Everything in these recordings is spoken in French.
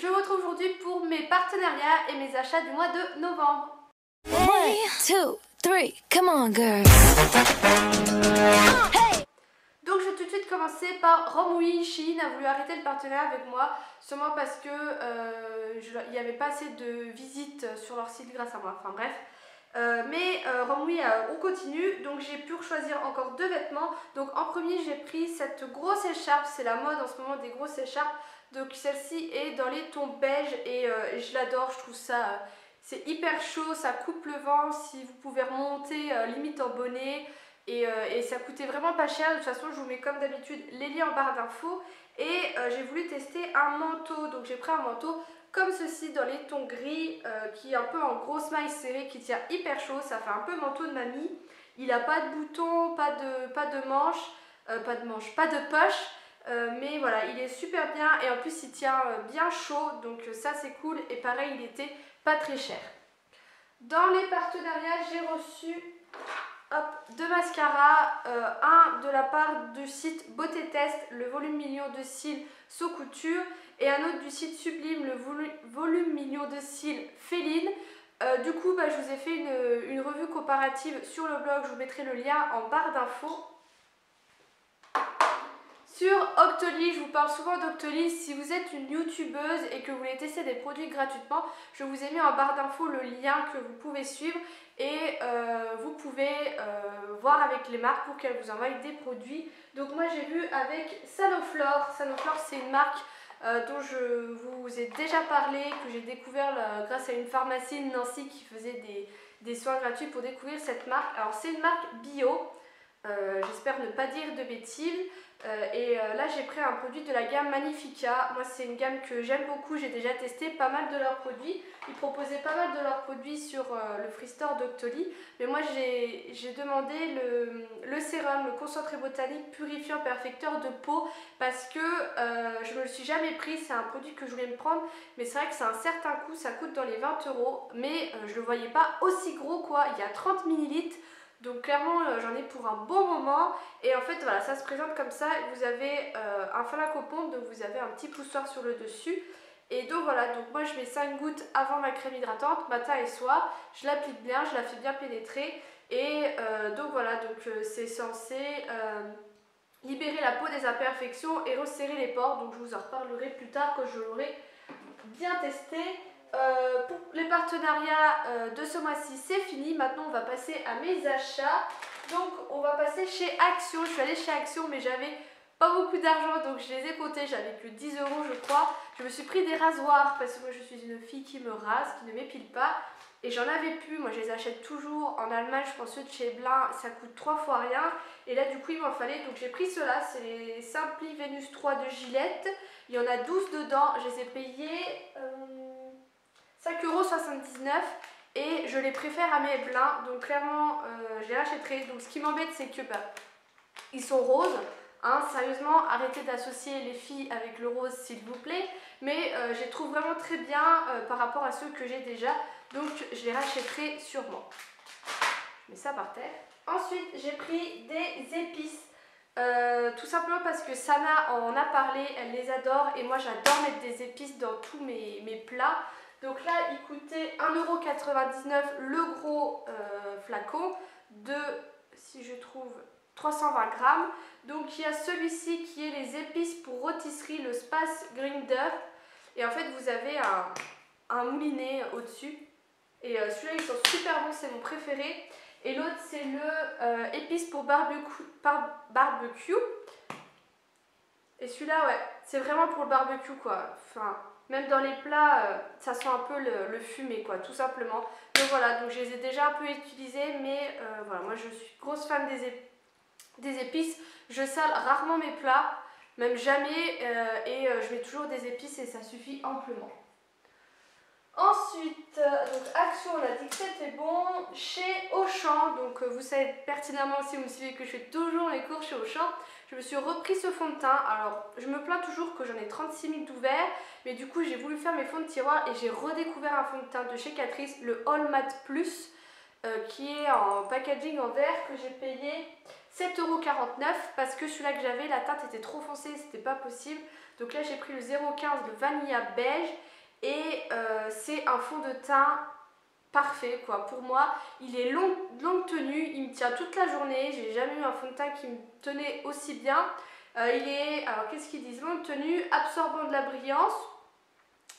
je vous retrouve aujourd'hui pour mes partenariats et mes achats du mois de novembre. 1, 2, 3, come on girl. Hey. Donc je vais tout de suite commencer par Romwe. Shein a voulu arrêter le partenariat avec moi, sûrement parce que il n'y avait pas assez de visites sur leur site grâce à moi, enfin bref. Romwe, on continue, donc j'ai pu choisir encore deux vêtements. Donc en premier j'ai pris cette grosse écharpe, c'est la mode en ce moment des grosses écharpes. Donc celle-ci est dans les tons beige et je l'adore, je trouve ça, c'est hyper chaud, ça coupe le vent, si vous pouvez remonter limite en bonnet. Et ça coûtait vraiment pas cher. De toute façon je vous mets comme d'habitude les liens en barre d'infos. Et j'ai voulu tester un manteau, donc j'ai pris un manteau comme ceci dans les tons gris qui est un peu en grosse maille serrée, qui tient hyper chaud. Ça fait un peu manteau de mamie. Il n'a pas de boutons, pas de manches, pas de poche. Mais voilà, il est super bien et en plus il tient bien chaud, donc ça c'est cool. Et pareil, il était pas très cher. Dans les partenariats, j'ai reçu deux mascaras, un de la part du site Beauté Test, le volume million de cils sous couture, et un autre du site Sublime, le volume million de cils Féline. Du coup, je vous ai fait une revue comparative sur le blog, je vous mettrai le lien en barre d'infos. Sur Octoly, je vous parle souvent d'Octoly. Si vous êtes une youtubeuse et que vous voulez tester des produits gratuitement, je vous ai mis en barre d'infos le lien que vous pouvez suivre et vous pouvez voir avec les marques pour qu'elles vous envoient des produits. Donc moi j'ai vu avec Sanoflore. Sanoflore, c'est une marque dont je vous ai déjà parlé, que j'ai découvert grâce à une pharmacie de Nancy qui faisait des soins gratuits pour découvrir cette marque. Alors c'est une marque bio. J'espère ne pas dire de bêtises. Là j'ai pris un produit de la gamme Magnifica. Moi c'est une gamme que j'aime beaucoup, j'ai déjà testé pas mal de leurs produits. Ils proposaient pas mal de leurs produits sur le Free Store d'Octoly. Mais moi j'ai demandé le sérum, le concentré botanique purifiant perfecteur de peau, parce que je me le suis jamais pris. C'est un produit que je voulais me prendre, mais c'est vrai que c'est un certain coût, ça coûte dans les 20 €. Mais je le voyais pas aussi gros quoi, il y a 30 ml. Donc clairement j'en ai pour un bon moment. Et en fait voilà, ça se présente comme ça. Vous avez un phalacopompe, donc vous avez un petit poussoir sur le dessus. Et donc voilà, donc moi je mets 5 gouttes avant ma crème hydratante, matin et soir. Je l'applique bien, je la fais bien pénétrer. Et donc voilà, donc c'est censé libérer la peau des imperfections et resserrer les pores. Donc je vous en reparlerai plus tard quand je l'aurai bien testé. Pour les partenariats de ce mois-ci, c'est fini. Maintenant, on va passer à mes achats. Donc, on va passer chez Action. Je suis allée chez Action, mais j'avais pas beaucoup d'argent, donc je les ai comptés. J'avais que 10 €, je crois. Je me suis pris des rasoirs parce que moi, je suis une fille qui me rase, qui ne m'épile pas. Et j'en avais plus. Moi, je les achète toujours en Allemagne. Je pense que ceux de chez Blin, ça coûte 3 fois rien. Et là, du coup, il m'en fallait. Donc, j'ai pris ceux-là. C'est les Simply Venus 3 de Gillette. Il y en a 12 dedans. Je les ai payés 5,79 € et je les préfère à mes Blin, donc clairement je les rachèterai. Donc ce qui m'embête, c'est que ils sont roses, hein. Sérieusement, arrêtez d'associer les filles avec le rose s'il vous plaît, mais je les trouve vraiment très bien par rapport à ceux que j'ai déjà, donc je les rachèterai sûrement. Je mets ça par terre. Ensuite j'ai pris des épices. Tout simplement parce que Sana en a parlé, elle les adore et moi j'adore mettre des épices dans tous mes plats. Donc là il coûtait 1,99 € le gros flacon de, si je trouve, 320 grammes. Donc il y a celui-ci qui est les épices pour rôtisserie, le Space Grinder. Et en fait vous avez un moulinet au-dessus. Et celui-là ils sont super bons, c'est mon préféré. Et l'autre c'est le épices pour barbecue. Et celui-là ouais, c'est vraiment pour le barbecue quoi. Enfin, même dans les plats, ça sent un peu le fumé quoi, tout simplement. Donc voilà, donc je les ai déjà un peu utilisés, mais voilà, moi je suis grosse fan des épices. Je sale rarement mes plats, même jamais, et je mets toujours des épices et ça suffit amplement. Ensuite, donc Action, on a dit que c'était bon. Chez Auchan, donc vous savez pertinemment si vous me suivez que je fais toujours les cours chez Auchan. Je me suis repris ce fond de teint. Alors, je me plains toujours que j'en ai 36 000 d'ouverts, mais du coup, j'ai voulu faire mes fonds de tiroir et j'ai redécouvert un fond de teint de chez Catrice, le All Matte Plus, qui est en packaging en verre, que j'ai payé 7,49 € parce que celui-là que j'avais, la teinte était trop foncée, c'était pas possible. Donc là, j'ai pris le 0,15 de Vanilla Beige. et c'est un fond de teint parfait quoi. Pour moi, il est longue tenue, il me tient toute la journée, j'ai jamais eu un fond de teint qui me tenait aussi bien. Il est, alors qu'est-ce qu'ils disent, longue tenue, absorbant de la brillance,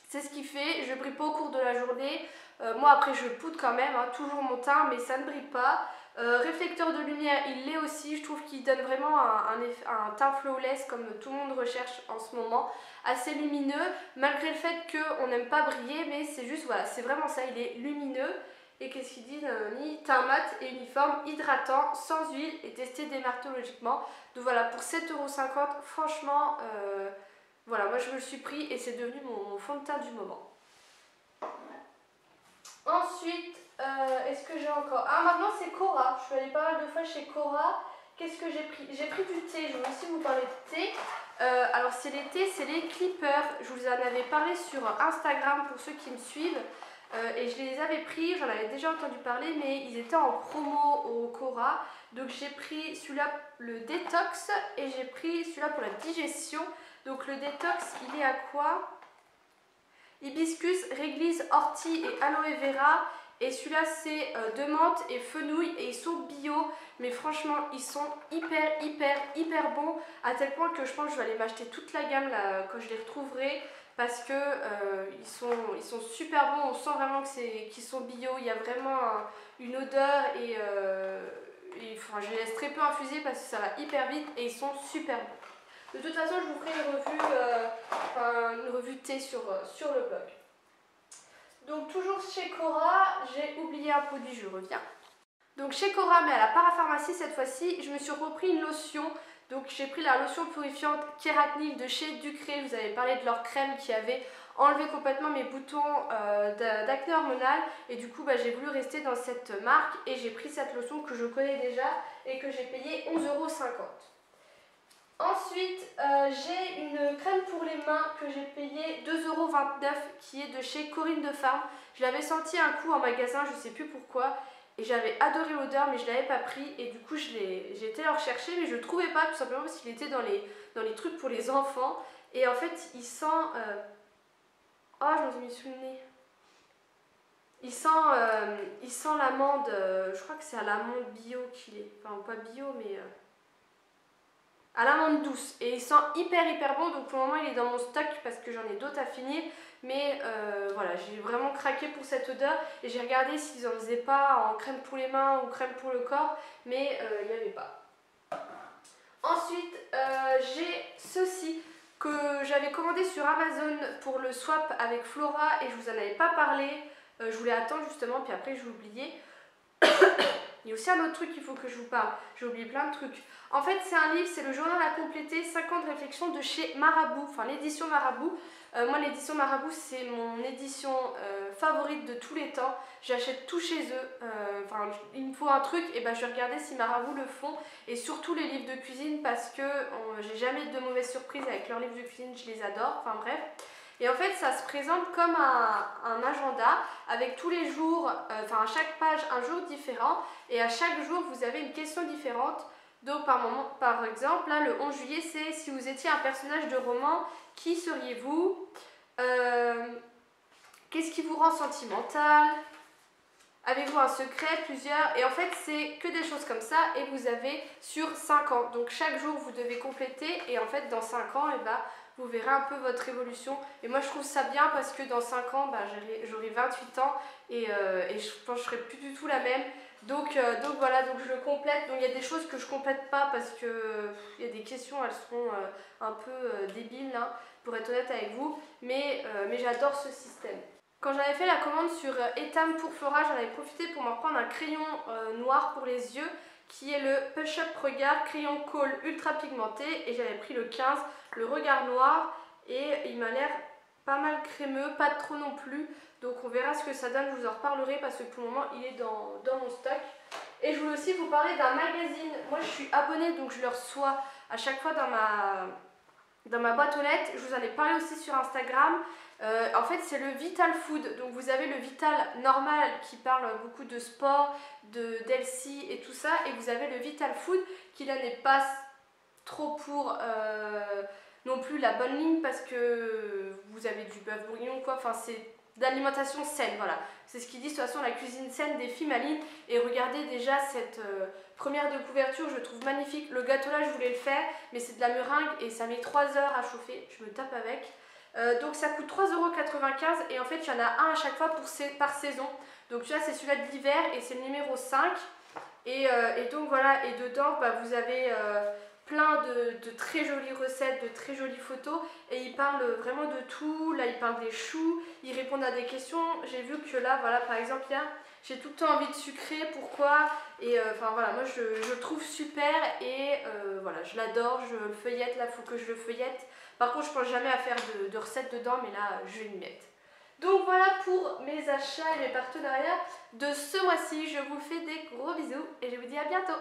c'est ce qui fait, je brille pas au cours de la journée. Moi après je poudre quand même, hein, toujours mon teint, mais ça ne brille pas. Réflecteur de lumière, il l'est aussi, je trouve qu'il donne vraiment un teint flawless comme tout le monde recherche en ce moment, assez lumineux, malgré le fait qu'on n'aime pas briller, mais c'est juste, voilà, c'est vraiment ça, il est lumineux. Et qu'est-ce qu'il dit, teint mat et uniforme, hydratant, sans huile et testé dermatologiquement. Donc voilà, pour 7,50 €, franchement, voilà, moi je me le suis pris et c'est devenu mon fond de teint du moment. Ensuite, est-ce que j'ai encore... Ah, maintenant c'est Cora. Je suis allée pas mal de fois chez Cora. Qu'est-ce que j'ai pris? J'ai pris du thé. Je vais aussi vous parler de thé. Alors, c'est les thés, c'est les clippers. Je vous en avais parlé sur Instagram pour ceux qui me suivent. Et je les avais pris. J'en avais déjà entendu parler, mais ils étaient en promo au Cora. Donc, j'ai pris celui-là, le détox. Et j'ai pris celui-là pour la digestion. Donc, le détox, il est à quoi? Hibiscus, réglisse, ortie et aloe vera. Et celui-là c'est de menthe et fenouil et ils sont bio. Mais franchement ils sont hyper bons. À tel point que je pense que je vais aller m'acheter toute la gamme là, quand je les retrouverai. Parce que ils sont super bons. On sent vraiment qu'ils sont bio. Il y a vraiment une odeur et enfin, je les laisse très peu infuser parce que ça va hyper vite. Et ils sont super bons. De toute façon, je vous ferai une revue thé sur le blog. Donc toujours chez Cora, j'ai oublié un produit, je reviens. Donc chez Cora, mais à la parapharmacie cette fois-ci, je me suis repris une lotion. Donc j'ai pris la lotion purifiante Kératine de chez Ducré. Je vous avais parlé de leur crème qui avait enlevé complètement mes boutons d'acné hormonal. Et du coup, j'ai voulu rester dans cette marque et j'ai pris cette lotion que je connais déjà et que j'ai payé 11,50 €. Ensuite, j'ai une crème pour les mains que j'ai payée 2,29 € qui est de chez Corinne de Farm. Je l'avais senti un coup en magasin, je ne sais plus pourquoi. Et j'avais adoré l'odeur, mais je ne l'avais pas pris. Et du coup, j'ai été le rechercher, mais je ne le trouvais pas, tout simplement parce qu'il était dans les trucs pour les enfants. Et en fait, il sent... Oh, je me suis mis sous le nez. Il sent l'amande, je crois que c'est à l'amande bio qu'il est. Enfin, pas bio, mais... à l'amande douce et il sent hyper bon. Donc pour le moment il est dans mon stock parce que j'en ai d'autres à finir, mais voilà, j'ai vraiment craqué pour cette odeur et j'ai regardé s'ils en faisaient pas en crème pour les mains ou crème pour le corps, mais il n'y avait pas. Ensuite j'ai ceci que j'avais commandé sur Amazon pour le swap avec Flora et je vous en avais pas parlé. Je voulais attendre justement, puis après j'ai oublié. Il y a aussi un autre truc qu'il faut que je vous parle. J'ai oublié plein de trucs. En fait, c'est un livre, c'est le journal à compléter, 50 réflexions de chez Marabout, enfin l'édition Marabout. Moi, l'édition Marabout, c'est mon édition favorite de tous les temps. J'achète tout chez eux. Enfin, il me faut un truc, et ben je vais regarder si Marabout le font. Et surtout les livres de cuisine parce que j'ai jamais de mauvaises surprises avec leurs livres de cuisine, je les adore. Enfin bref. Et en fait, ça se présente comme un agenda avec tous les jours, à chaque page, un jour différent. Et à chaque jour, vous avez une question différente. Donc, par exemple, là, le 11 juillet, c'est si vous étiez un personnage de roman, qui seriez-vous? Qu'est-ce qui vous rend sentimental? Avez-vous un secret? Plusieurs? Et en fait, c'est que des choses comme ça. Et vous avez sur 5 ans. Donc, chaque jour, vous devez compléter. Et en fait, dans 5 ans, vous verrez un peu votre évolution. Et moi je trouve ça bien parce que dans 5 ans j'aurai 28 ans et je pense que je serai plus du tout la même. Donc voilà, donc je le complète. Donc il y a des choses que je complète pas parce que il y a des questions, elles seront un peu débiles hein, pour être honnête avec vous. Mais j'adore ce système. Quand j'avais fait la commande sur Etam pour Flora, j'en avais profité pour m'en prendre un crayon noir pour les yeux qui est le Push Up Regard Crayon Kohl ultra pigmenté et j'avais pris le 15, le regard noir et il m'a l'air pas mal crémeux, pas trop non plus, donc on verra ce que ça donne, je vous en reparlerai parce que pour le moment il est dans mon stock. Et je voulais aussi vous parler d'un magazine, moi je suis abonnée donc je le reçois à chaque fois dans ma boîte aux lettres, je vous en ai parlé aussi sur Instagram. En fait c'est le Vital Food, donc vous avez le Vital normal qui parle beaucoup de sport, d'healthy et tout ça, et vous avez le Vital Food qui là n'est pas trop pour non plus la bonne ligne parce que vous avez du bœuf bourguignon quoi, enfin c'est d'alimentation saine, voilà. C'est ce qu'ils disent de toute façon, la cuisine saine des filles Maline. Et regardez déjà cette première de couverture, je trouve magnifique. Le gâteau là je voulais le faire, mais c'est de la meringue et ça met 3 heures à chauffer, je me tape avec. Donc ça coûte 3,95 € et en fait il y en a un à chaque fois par saison. Donc tu vois c'est celui-là de l'hiver et c'est le numéro 5. Et donc voilà, et dedans bah, vous avez plein de très jolies recettes, de très jolies photos. Et ils parlent vraiment de tout, là ils parlent des choux, ils répondent à des questions. J'ai vu que là, voilà par exemple, j'ai tout le temps envie de sucrer, pourquoi? Et enfin voilà, moi je le trouve super et voilà, je l'adore, je le feuillette, là il faut que je le feuillette. Par contre je pense jamais à faire de recettes dedans, mais là je vais m'y mettre. Donc voilà pour mes achats et mes partenariats de ce mois-ci. Je vous fais des gros bisous et je vous dis à bientôt.